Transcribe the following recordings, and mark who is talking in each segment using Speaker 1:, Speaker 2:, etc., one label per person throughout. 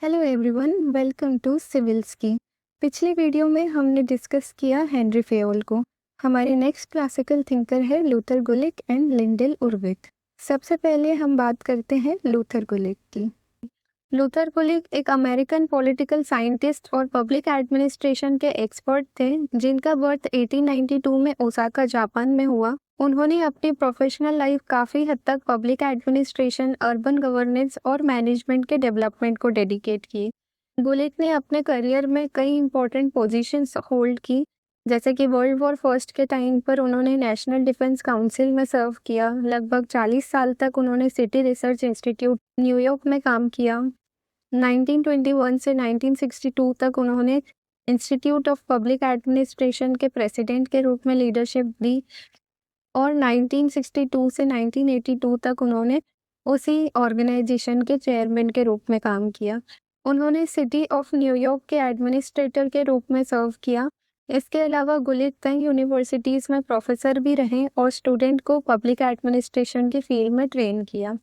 Speaker 1: Hello everyone, welcome to civils की। पिछली video में हमने डिस्कस किया हेनरी फेयोल को। हमारे नेक्स्ट क्लासिकल थिंकर है लूथर गुलिक एंड लिंडेल उर्विथ। सबसे पहले हम बात करते हैं लूथर गुलिक की। लूथर गुलिक एक अमेरिकन पॉलिटिकल साइंटिस्ट और पब्लिक एडमिनिस्ट्रेशन के एक्सपर्ट थे, जिनका बर्थ 1892 में ओसाका, जापान में हुआ। उन्होंने अपनी प्रोफेशनल लाइफ काफ़ी हद तक पब्लिक एडमिनिस्ट्रेशन, अर्बन गवर्नेंस और मैनेजमेंट के डेवलपमेंट को डेडिकेट की। गुलिक ने अपने करियर में कई इंपॉर्टेंट पोजीशंस होल्ड की, जैसे कि वर्ल्ड वॉर फर्स्ट के टाइम पर उन्होंने नेशनल डिफेंस काउंसिल में सर्व किया। लगभग 40 साल तक उन्होंने सिटी रिसर्च इंस्टीट्यूट न्यूयॉर्क में काम किया। 1921 से 1962 तक उन्होंने इंस्टीट्यूट ऑफ पब्लिक एडमिनिस्ट्रेशन के प्रेसिडेंट के रूप में लीडरशिप दी और 1962 से 1982 तक उन्होंने उसी ऑर्गेनाइजेशन के चेयरमैन के रूप में काम किया। उन्होंने सिटी ऑफ न्यूयॉर्क के एडमिनिस्ट्रेटर के रूप में सर्व किया। इसके अलावा गुलिक कई यूनिवर्सिटीज़ में प्रोफेसर भी रहे और स्टूडेंट को पब्लिक एडमिनिस्ट्रेशन के फील्ड में ट्रेन किया।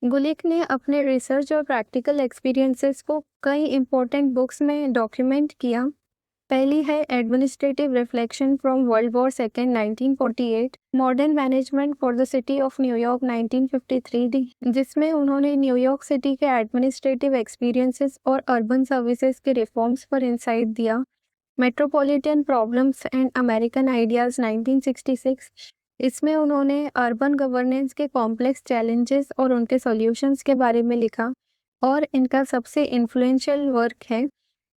Speaker 1: गुलिक ने अपने रिसर्च और प्रैक्टिकल एक्सपीरियंसेस को कई इम्पोर्टेंट बुक्स में डॉक्यूमेंट किया। पहली है administrative reflection from world war second 1948, modern management for the city of New York 1953, जिसमें उन्होंने न्यूयॉर्क सिटी के एडमिनिस्ट्रेटिव एक्सपीरियंसेस और अर्बन सर्विसेज के रिफॉर्म्स पर इंसाइट दिया। Metropolitan problems and American ideas 1966, इसमें उन्होंने अर्बन गवर्नेंस के कॉम्प्लेक्स चैलेंजेस और उनके सॉल्यूशंस के बारे में लिखा। और इनका सबसे इन्फ्लुएंशियल वर्क है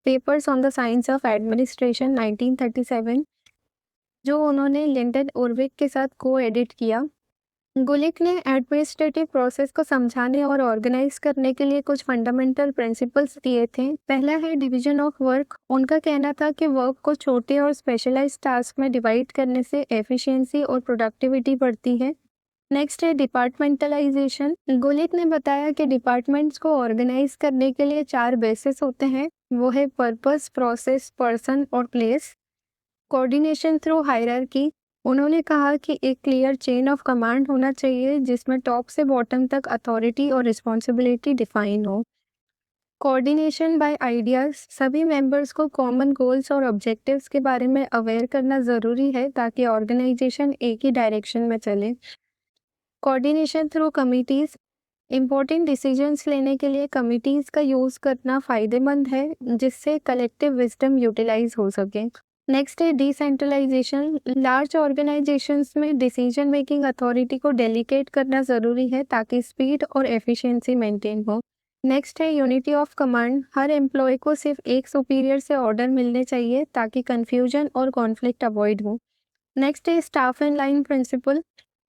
Speaker 1: papers on the science of administration 1937, जो उन्होंने लिंडन उर्विक के साथ को एडिट किया। गुलिक ने एडमिनिस्ट्रेटिव प्रोसेस को समझाने और ऑर्गेनाइज करने के लिए कुछ फंडामेंटल प्रिंसिपल्स दिए थे। पहला है डिवीजन ऑफ वर्क। उनका कहना था कि वर्क को छोटे और स्पेशलाइज्ड टास्क में डिवाइड करने से एफिशिएंसी और प्रोडक्टिविटी बढ़ती है। नेक्स्ट है डिपार्टमेंटलाइजेशन। गुलिक ने बताया कि डिपार्टमेंट्स को ऑर्गेनाइज करने के लिए 4 बेसिस होते हैं, वो है पर्पस, प्रोसेस, पर्सन और प्लेस। Coordination through hierarchy. उन्होंने कहा कि एक क्लियर चेन ऑफ कमांड होना चाहिए जिसमें टॉप से बॉटम तक अथॉरिटी और रिस्पॉन्सिबिलिटी डिफाइन हो। Coordination by ideas. सभी मेंबर्स को कॉमन गोल्स और ऑब्जेक्टिव्स के बारे में अवेयर करना ज़रूरी है ताकि ऑर्गेनाइजेशन एक ही डायरेक्शन में चले। Coordination through committees. Important decisions लेने के लिए कमिटीज़ का यूज़ करना फ़ायदेमंद है, जिससे कलेक्टिव विजडम यूटिलाइज हो सके। नेक्स्ट है डिसेंट्रलाइजेशन। लार्ज ऑर्गेनाइजेशंस में डिसीजन मेकिंग अथॉरिटी को डेलीगेट करना ज़रूरी है ताकि स्पीड और एफिशिएंसी मेंटेन हो। नेक्स्ट है यूनिटी ऑफ कमांड। हर एम्प्लॉय को सिर्फ एक सुपीरियर से ऑर्डर मिलने चाहिए ताकि कन्फ्यूजन और कॉन्फ्लिक्ट अवॉइड हो। नेक्स्ट है स्टाफ एंड लाइन प्रिंसिपल।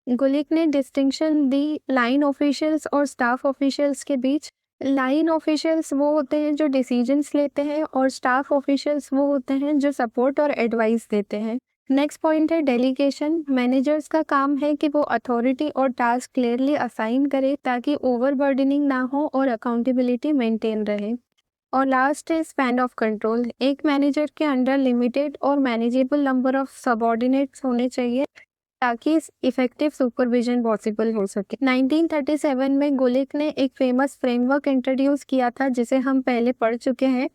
Speaker 1: गुलिक ने डिस्टिंक्शन दी लाइन ऑफिशियल्स और स्टाफ ऑफिशियल्स के बीच। लाइन ऑफिशियल्स वो होते हैं जो डिसीजंस लेते हैं और स्टाफ ऑफिशियल्स वो होते हैं जो सपोर्ट और एडवाइस देते हैं। नेक्स्ट पॉइंट है डेलीगेशन। मैनेजर्स का काम है कि वो अथॉरिटी और टास्क क्लियरली असाइन करे ताकि ओवरबर्डनिंग ना हो और अकाउंटेबिलिटी मेंटेन रहे। और लास्ट है स्पैन ऑफ कंट्रोल। एक मैनेजर के अंडर लिमिटेड और मैनेजेबल नंबर ऑफ सबऑर्डिनेट्स होने चाहिए ताकि इफेक्टिव सुपरविजन पॉसिबल हो सके। 1937 में गुलिक ने एक फेमस फ्रेमवर्क इंट्रोड्यूस किया था जिसे हम पहले पढ़ चुके हैं,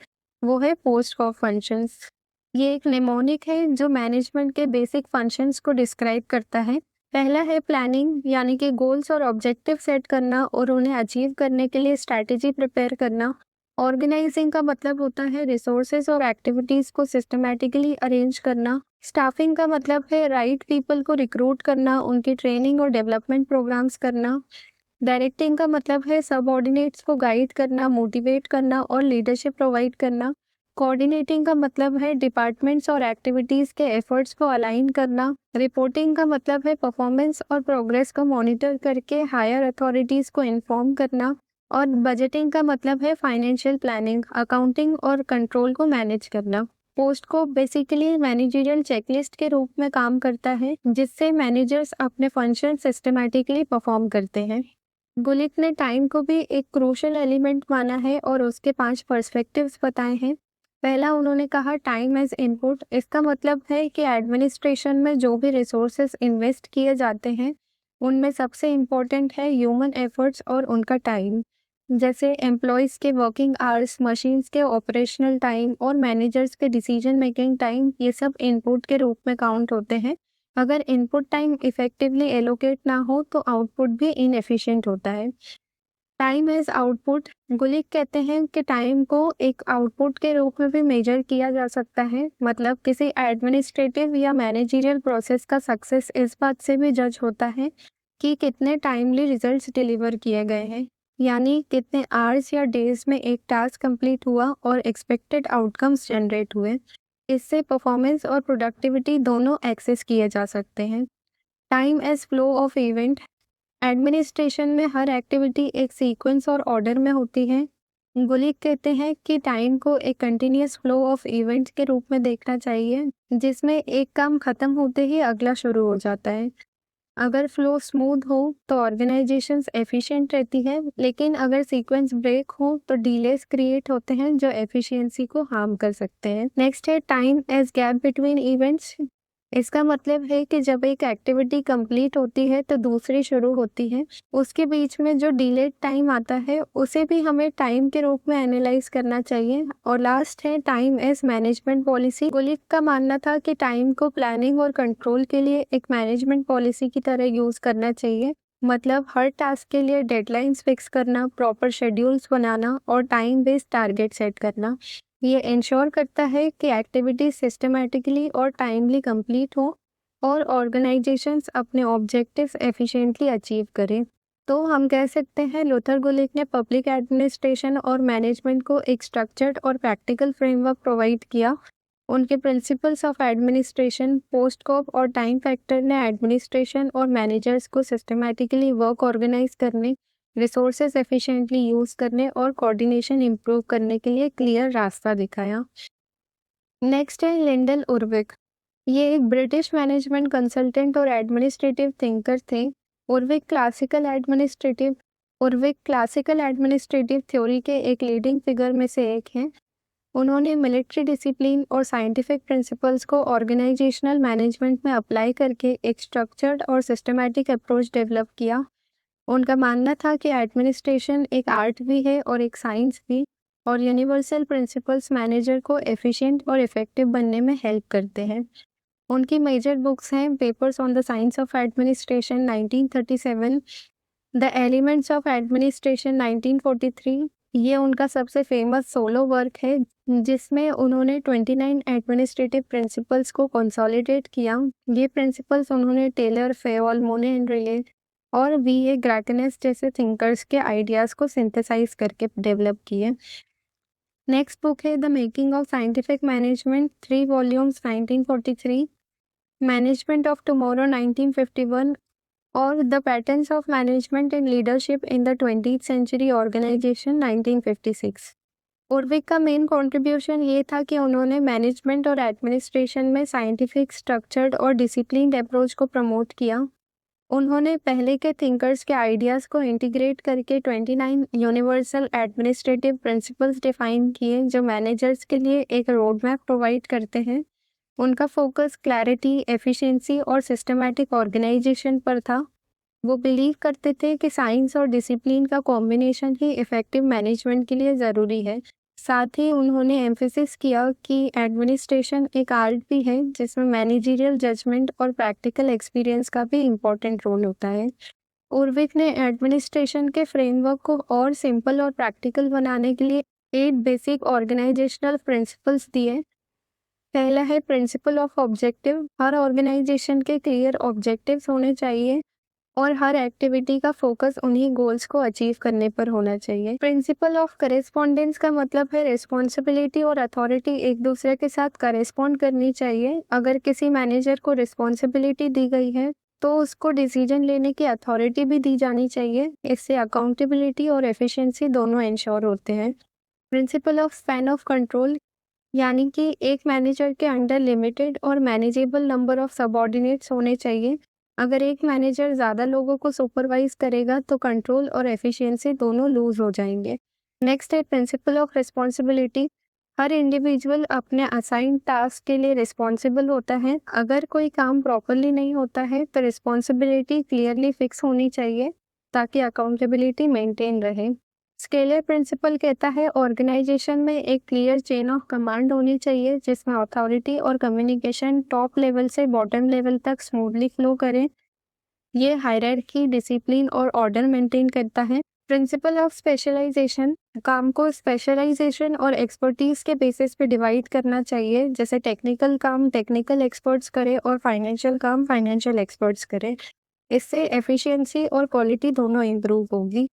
Speaker 1: वो है पोस्ट ऑफ फंक्शंस। ये एक निमोनिक है जो मैनेजमेंट के बेसिक फंक्शंस को डिस्क्राइब करता है। पहला है प्लानिंग, यानी कि गोल्स और ऑब्जेक्टिव सेट करना और उन्हें अचीव करने के लिए स्ट्रैटेजी प्रिपेयर करना। ऑर्गेनाइजिंग का मतलब होता है रिसोर्सेज और एक्टिविटीज़ को सिस्टमैटिकली अरेंज करना। स्टाफिंग का मतलब है राइट पीपल को रिक्रूट करना, उनकी ट्रेनिंग और डेवलपमेंट प्रोग्राम्स करना। डायरेक्टिंग का मतलब है सबऑर्डिनेट्स को गाइड करना, मोटिवेट करना और लीडरशिप प्रोवाइड करना। कोऑर्डिनेटिंग का मतलब है डिपार्टमेंट्स और एक्टिविटीज़ के एफर्ट्स को अलाइन करना। रिपोर्टिंग का मतलब है परफॉर्मेंस और प्रोग्रेस को मॉनिटर करके हायर अथॉरिटीज़ को इन्फॉर्म करना। और बजटिंग का मतलब है फाइनेंशियल प्लानिंग, अकाउंटिंग और कंट्रोल को मैनेज करना। पोस्ट को बेसिकली मैनेजरियल चेकलिस्ट के रूप में काम करता है जिससे मैनेजर्स अपने फंक्शन सिस्टमैटिकली परफॉर्म करते हैं। गुलिक ने टाइम को भी एक क्रूशियल एलिमेंट माना है और उसके 5 पर्सपेक्टिव्स बताए हैं। पहला उन्होंने कहा टाइम एज इनपुट। इसका मतलब है कि एडमिनिस्ट्रेशन में जो भी रिसोर्सेज इन्वेस्ट किए जाते हैं उनमें सबसे इम्पोर्टेंट है ह्यूमन एफर्ट्स और उनका टाइम। जैसे एम्प्लॉयज़ के वर्किंग आवर्स, मशीन्स के ऑपरेशनल टाइम और मैनेजर्स के डिसीजन मेकिंग टाइम, ये सब इनपुट के रूप में काउंट होते हैं। अगर इनपुट टाइम इफेक्टिवली एलोकेट ना हो तो आउटपुट भी इनएफिशिएंट होता है। टाइम एज आउटपुट, गुलिक कहते हैं कि टाइम को एक आउटपुट के रूप में भी मेजर किया जा सकता है। मतलब किसी एडमिनिस्ट्रेटिव या मैनेजरियल प्रोसेस का सक्सेस इस बात से भी जज होता है कि कितने टाइमली रिजल्ट्स डिलीवर किए गए हैं, यानी कितने आवर्स या डेज में एक टास्क कंप्लीट हुआ और एक्सपेक्टेड आउटकम्स जनरेट हुए। इससे परफॉर्मेंस और प्रोडक्टिविटी दोनों एक्सेस किए जा सकते हैं। Time as flow of event, administration में हर एक्टिविटी एक सीक्वेंस और ऑर्डर में होती है। गुलिक कहते हैं कि टाइम को एक कंटिन्यूअस फ्लो ऑफ इवेंट्स के रूप में देखना चाहिए, जिसमें एक काम खत्म होते ही अगला शुरू हो जाता है। अगर फ्लो स्मूथ हो तो ऑर्गेनाइजेशंस एफिशिएंट रहती है, लेकिन अगर सीक्वेंस ब्रेक हो तो डिलेस क्रिएट होते हैं जो एफिशिएंसी को हार्म कर सकते हैं। नेक्स्ट है time age gap between events. इसका मतलब है कि जब एक एक्टिविटी कंप्लीट होती है तो दूसरी शुरू होती है, उसके बीच में जो डिलेड टाइम आता है उसे भी हमें टाइम के रूप में एनालाइज करना चाहिए। और लास्ट है टाइम एज मैनेजमेंट पॉलिसी। गुलिक का मानना था कि टाइम को प्लानिंग और कंट्रोल के लिए एक मैनेजमेंट पॉलिसी की तरह यूज करना चाहिए। मतलब हर टास्क के लिए डेडलाइंस फिक्स करना, प्रॉपर शेड्यूल्स बनाना और टाइम बेस्ड टारगेट सेट करना। ये इंश्योर करता है कि एक्टिविटी सिस्टमैटिकली और टाइमली कंप्लीट हो और ऑर्गेनाइजेशंस अपने ऑब्जेक्टिव्स एफिशिएंटली अचीव करें। तो हम कह सकते हैं लूथर गुलिक ने पब्लिक एडमिनिस्ट्रेशन और मैनेजमेंट को एक स्ट्रक्चर्ड और प्रैक्टिकल फ्रेमवर्क प्रोवाइड किया। उनके प्रिंसिपल्स ऑफ एडमिनिस्ट्रेशन, पोस्टकॉप और टाइम फैक्टर ने एडमिनिस्ट्रेशन और मैनेजर्स को सिस्टमैटिकली वर्क ऑर्गेनाइज करने, रिसोर्सेज एफिशिएंटली यूज करने और कोऑर्डिनेशन इम्प्रूव करने के लिए क्लियर रास्ता दिखाया। नेक्स्ट है लिंडल उर्विक। ये एक ब्रिटिश मैनेजमेंट कंसल्टेंट और एडमिनिस्ट्रेटिव थिंकर थे। उर्विक क्लासिकल एडमिनिस्ट्रेटिव थ्योरी के एक लीडिंग फिगर में से एक हैं। उन्होंने मिलिट्री डिसिप्लिन और साइंटिफिक प्रिंसिपल्स को ऑर्गेनाइजेशनल मैनेजमेंट में अप्लाई करके एक स्ट्रक्चर्ड और सिस्टमैटिक अप्रोच डेवलप किया। उनका मानना था कि एडमिनिस्ट्रेशन एक आर्ट भी है और एक साइंस भी, और यूनिवर्सल प्रिंसिपल्स मैनेजर को एफिशिएंट और इफेक्टिव बनने में हेल्प करते हैं। उनकी मेजर बुक्स हैं papers on the science of administration 1937, the elements of administration 1943। ये उनका सबसे फेमस सोलो वर्क है, जिसमें उन्होंने 29 एडमिनिस्ट्रेटिव प्रिंसिपल्स को कंसोलिडेट किया। ये प्रिंसिपल्स उन्होंने Taylor, Fayol, Mooney and Reiley और वी.ए. ग्रैटनेस जैसे थिंकर्स के आइडियाज़ को सिंथेसाइज करके डेवलप किए। नेक्स्ट बुक है the making of scientific management, 3 volumes 1943, management of tomorrow 1951 और the patterns of management and leadership in the 20th century organisation 1956। Urwick का मेन कंट्रीब्यूशन ये था कि उन्होंने मैनेजमेंट और एडमिनिस्ट्रेशन में साइंटिफिक, स्ट्रक्चर्ड और डिसिप्लिन्ड अप्रोच को प्रमोट किया। उन्होंने पहले के थिंकर्स के आइडियाज़ को इंटीग्रेट करके 29 यूनिवर्सल एडमिनिस्ट्रेटिव प्रिंसिपल्स डिफाइन किए, जो मैनेजर्स के लिए एक रोड मैप प्रोवाइड करते हैं। उनका फोकस क्लैरिटी, एफिशिएंसी और सिस्टमैटिक ऑर्गेनाइजेशन पर था। वो बिलीव करते थे कि साइंस और डिसिप्लिन का कॉम्बिनेशन ही इफेक्टिव मैनेजमेंट के लिए ज़रूरी है। साथ ही उन्होंने एम्फेसिस किया कि एडमिनिस्ट्रेशन एक आर्ट भी है, जिसमें मैनेजरियल जजमेंट और प्रैक्टिकल एक्सपीरियंस का भी इम्पोर्टेंट रोल होता है। उर्विक ने एडमिनिस्ट्रेशन के फ्रेमवर्क को और सिंपल और प्रैक्टिकल बनाने के लिए 8 बेसिक ऑर्गेनाइजेशनल प्रिंसिपल्स दिए। पहला है प्रिंसिपल ऑफ ऑब्जेक्टिव। हर ऑर्गेनाइजेशन के क्लियर ऑब्जेक्टिव्स होने चाहिए और हर एक्टिविटी का फोकस उन्हीं गोल्स को अचीव करने पर होना चाहिए। प्रिंसिपल ऑफ करेस्पॉन्डेंस का मतलब है रिस्पॉन्सिबिलिटी और अथॉरिटी एक दूसरे के साथ करेस्पॉन्ड करनी चाहिए। अगर किसी मैनेजर को रिस्पॉन्सिबिलिटी दी गई है तो उसको डिसीजन लेने की अथॉरिटी भी दी जानी चाहिए। इससे अकाउंटेबिलिटी और एफिशिएंसी दोनों इंश्योर होते हैं। Principle of span of control, यानी कि एक मैनेजर के अंडर लिमिटेड और मैनेजेबल नंबर ऑफ सबऑर्डिनेट्स होने चाहिए। अगर एक मैनेजर ज़्यादा लोगों को सुपरवाइज करेगा तो कंट्रोल और एफिशिएंसी दोनों लूज हो जाएंगे। नेक्स्ट है principle of responsibility. Her individual अपने असाइंड टास्क के लिए रिस्पॉन्सिबल होता है। अगर कोई काम प्रॉपरली नहीं होता है तो रिस्पॉन्सिबिलिटी क्लियरली फिक्स होनी चाहिए ताकि अकाउंटेबिलिटी मेंटेन रहे। स्केलर प्रिंसिपल कहता है ऑर्गेनाइजेशन में एक क्लियर चेन ऑफ कमांड होनी चाहिए जिसमें अथॉरिटी और कम्युनिकेशन टॉप लेवल से बॉटम लेवल तक स्मूथली फ्लो करें। ये हायरार्की, डिसिप्लिन और ऑर्डर मेंटेन करता है। प्रिंसिपल ऑफ स्पेशलाइजेशन, काम को स्पेशलाइजेशन और एक्सपर्टीज के बेसिस पे डिवाइड करना चाहिए, जैसे टेक्निकल काम टेक्निकल एक्सपर्ट्स करें और फाइनेंशियल काम फाइनेंशियल एक्सपर्ट्स करें। इससे एफिशिएंसी और क्वालिटी दोनों इम्प्रूव होगी।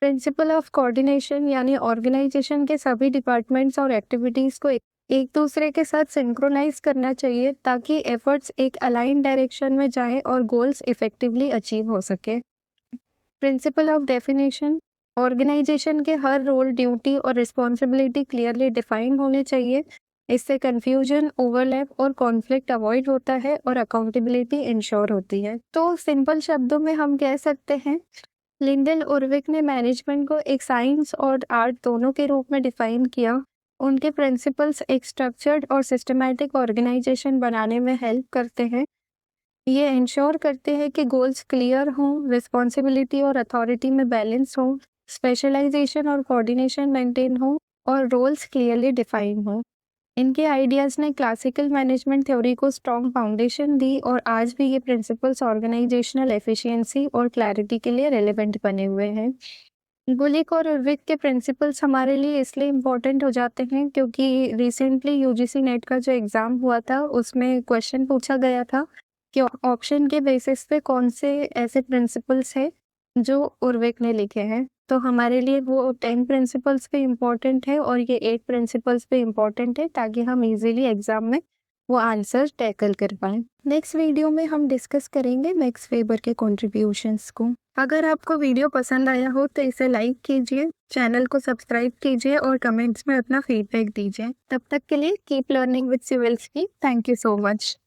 Speaker 1: प्रिंसिपल ऑफ कोऑर्डिनेशन, यानी ऑर्गेनाइजेशन के सभी डिपार्टमेंट्स और एक्टिविटीज़ को एक दूसरे के साथ सिंक्रोनाइज करना चाहिए ताकि एफर्ट्स एक अलाइन डायरेक्शन में जाएं और गोल्स इफेक्टिवली अचीव हो सके। प्रिंसिपल ऑफ डेफिनेशन, ऑर्गेनाइजेशन के हर रोल, ड्यूटी और रिस्पॉन्सिबिलिटी क्लियरली डिफाइन होने चाहिए। इससे कंफ्यूजन, ओवरलैप और कॉन्फ्लिक्ट अवॉइड होता है और अकाउंटेबिलिटी इंश्योर होती है। तो सिंपल शब्दों में हम कह सकते हैं लिंडेल उर्विक ने मैनेजमेंट को एक साइंस और आर्ट दोनों के रूप में डिफाइन किया। उनके प्रिंसिपल्स एक स्ट्रक्चर्ड और सिस्टमैटिक ऑर्गेनाइजेशन बनाने में हेल्प करते हैं। ये इंश्योर करते हैं कि गोल्स क्लियर हों, रिस्पॉन्सिबिलिटी और अथॉरिटी में बैलेंस हो, स्पेशलाइजेशन और कोऑर्डिनेशन मेंटेन हो और रोल्स क्लियरली डिफाइन हो। इनके आइडियाज़ ने क्लासिकल मैनेजमेंट थ्योरी को स्ट्रॉन्ग फाउंडेशन दी और आज भी ये प्रिंसिपल्स ऑर्गेनाइजेशनल एफिशिएंसी और क्लैरिटी के लिए रेलेवेंट बने हुए हैं। गुलिक और उर्विक के प्रिंसिपल्स हमारे लिए इसलिए इम्पोर्टेंट हो जाते हैं क्योंकि रिसेंटली यूजीसी नेट का जो एग्ज़ाम हुआ था उसमें क्वेश्चन पूछा गया था कि ऑप्शन के बेसिस पे कौन से ऐसे प्रिंसिपल्स हैं जो उर्विक ने लिखे हैं। तो हमारे लिए वो 10 प्रिंसिपल्स पे इम्पोर्टेंट है और ये 8 प्रिंसिपल्स पे इम्पोर्टेंट है ताकि हम इजीली एग्जाम में वो आंसर टैकल कर पाएँ। नेक्स्ट वीडियो में हम डिस्कस करेंगे मैक्स वेबर के कॉन्ट्रीब्यूशंस को। अगर आपको वीडियो पसंद आया हो तो इसे लाइक कीजिए, चैनल को सब्सक्राइब कीजिए और कमेंट्स में अपना फीडबैक दीजिए। तब तक के लिए कीप लर्निंग विद सिविल्स की। Thank you so much.